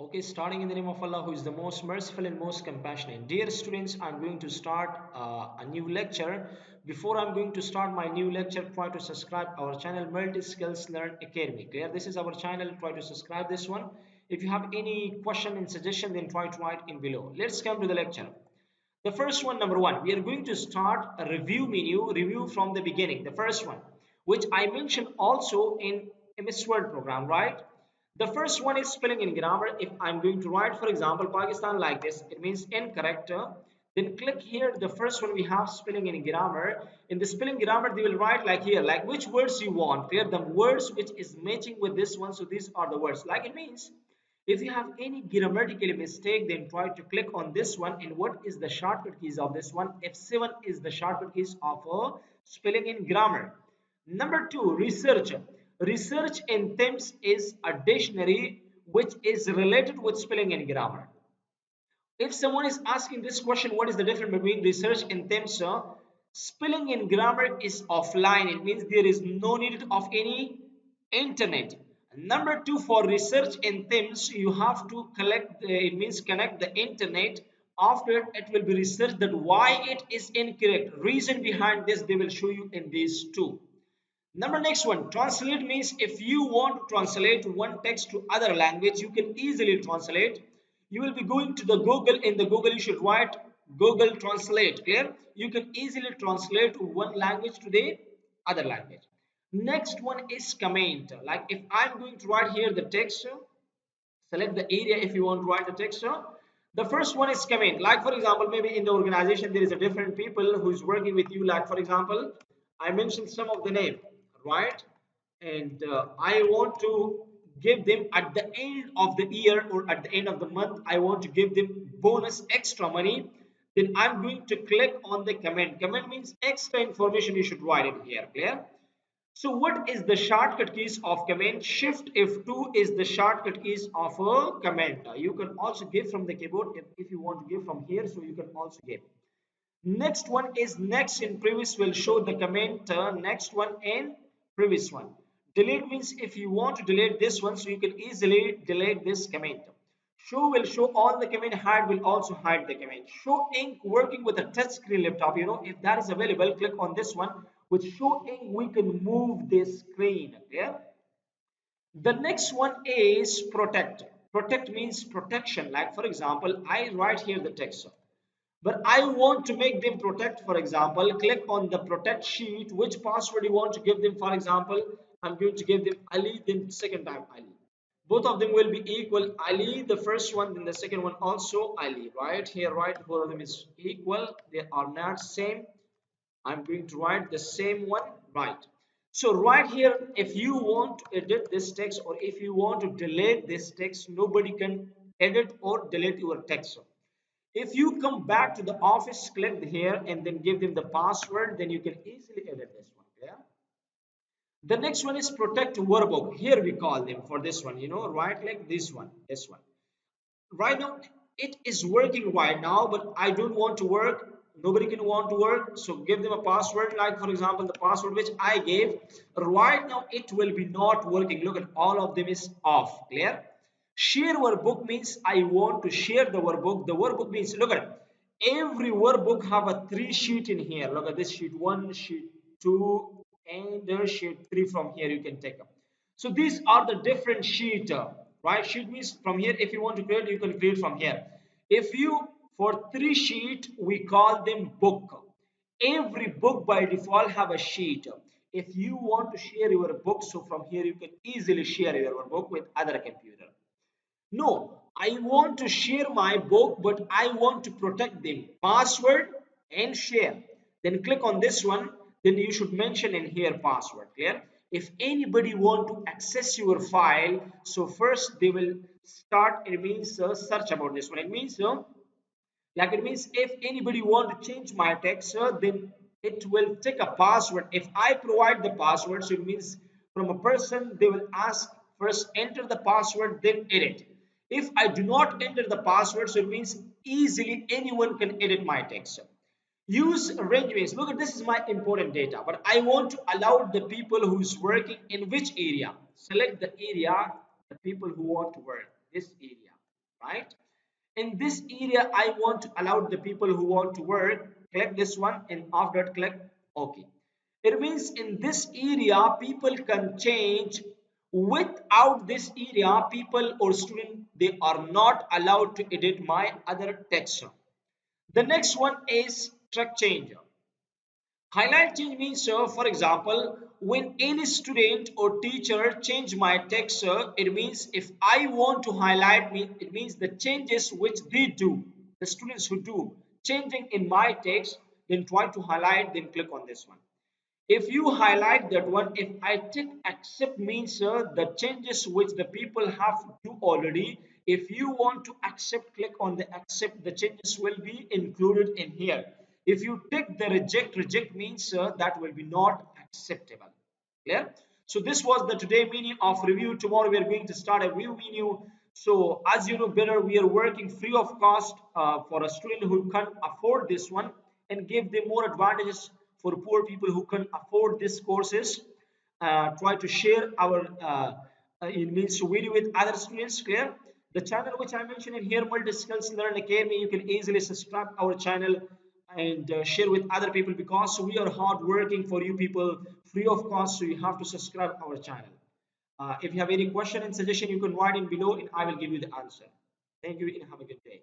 Okay, starting in the name of Allah, who is the most merciful and most compassionate. Dear students, I'm going to start a new lecture. Before I'm going to start my new lecture, try to subscribe our channel Multi Skills Learn Academy. Clear? This is our channel. Try to subscribe this one. If you have any question and suggestion, then try to write in below. Let's come to the lecture. The first one, number one, we are going to start a review from the beginning. The first one, which I mentioned also in MS Word program, right? The first one is spelling and grammar. If I'm going to write, for example, Pakistan like this, it means incorrect. Then click here. The first one we have spelling and grammar. In the spelling grammar, they will write like here, like which words you want. Clear the words which is matching with this one. So these are the words. Like it means if you have any grammatical mistake, then try to click on this one. And what is the shortcut keys of this one? F7 is the shortcut keys of spelling and grammar. Number two, research. Research in themes is a dictionary which is related with spelling and grammar. If someone is asking this question, what is the difference between research and themes? Spelling and grammar is offline. It means there is no need of any internet. Number two, for research and themes, you have to collect. It means connect the internet. After it will be researched that why it is incorrect. Reason behind this they will show you in these two. Number next one, translate means if you want to translate one text to other language, you can easily translate. You will be going to the Google. In the Google, you should write Google Translate. Clear? You can easily translate one language to the other language. Next one is comment. Like if I'm going to write here the text, select the area if you want to write the text. The first one is comment. Like for example, maybe in the organization there is a different people who is working with you. Like for example, I mentioned some of the name, right? And I want to give them at the end of the year or at the end of the month, I want to give them bonus extra money. Then I'm going to click on the comment. Comment means extra information you should write in here. Clear? So what is the shortcut keys of command? Shift F2 is the shortcut keys of a command. You can also give from the keyboard if you want to give from here, so you can also give. Next one is next in previous will show the command next one in previous one. Delete means if you want to delete this one, so you can easily delete this command. Show will show all the command, hide will also hide the command. Show ink working with a touch screen laptop, if that is available, click on this one. With show ink we can move this screen. Yeah. The next one is protect. Protect means protection. Like for example, I write here the text, but I want to make them protect. For example, click on the protect sheet. Which password you want to give them? For example, I'm going to give them Ali, then second time Ali. Both of them will be equal. Ali, the first one, then the second one also Ali. Right here, right, both of them is equal. They are not same. I'm going to write the same one, right? So right here, if you want to edit this text or if you want to delete this text, nobody can edit or delete your text. If you come back to the office, click here and then give them the password, then you can easily edit this one. Yeah. The next one is protect workbook. Here we call them for this one, right? Like this one, this one. Right now, it is working right now, but I don't want to work. Nobody can want to work. So give them a password. Like for example, the password which I gave. Right now, it will be not working. Look at all of them is off. Clear? Share workbook means I want to share the workbook. The workbook means look at every workbook have a three sheet in here. Look at this sheet one, sheet two, and the sheet three from here you can take up. So these are the different sheet, right? Sheet means from here if you want to create you can create from here. If you for three sheet we call them book. Every book by default have a sheet. If you want to share your book, so from here you can easily share your book with other computer. No, I want to share my book, but I want to protect them. Password and share. Then click on this one. Then you should mention in here password. Clear? If anybody want to access your file, so first they will start. It means search about this one. It means like it means if anybody want to change my text, then it will take a password. If I provide the password, so it means from a person they will ask first enter the password then edit. If I do not enter the password, so it means easily anyone can edit my text. Use arrangements. Look at this is my important data, but I want to allow the people who is working in which area. Select the area, the people who want to work this area. right? In this area, I want to allow the people who want to work, click this one, and after that click OK. It means in this area, people can change. Without this area, people or student, they are not allowed to edit my other text. The next one is track changer. Highlight change means, for example, when any student or teacher change my text, it means if I want to highlight me, it means the changes which they do, the students who do changing in my text, then try to highlight, then click on this one. If you highlight that one, if I tick accept means the changes which the people have do already. If you want to accept, click on the accept, the changes will be included in here. If you tick the reject, reject means that will be not acceptable. Clear? So this was the today meaning of review. Tomorrow we are going to start a review menu. So as you know better, we are working free of cost for a student who can afford this one, and give them more advantages for poor people who can afford these courses. Try to share our it means video with other students. Clear? The channel which I mentioned in here, Multi Skills Learn Academy, you can easily subscribe our channel and share with other people, because we are hard working for you people free of cost. So you have to subscribe our channel. If you have any question and suggestion, you can write in below and I will give you the answer. Thank you and have a good day.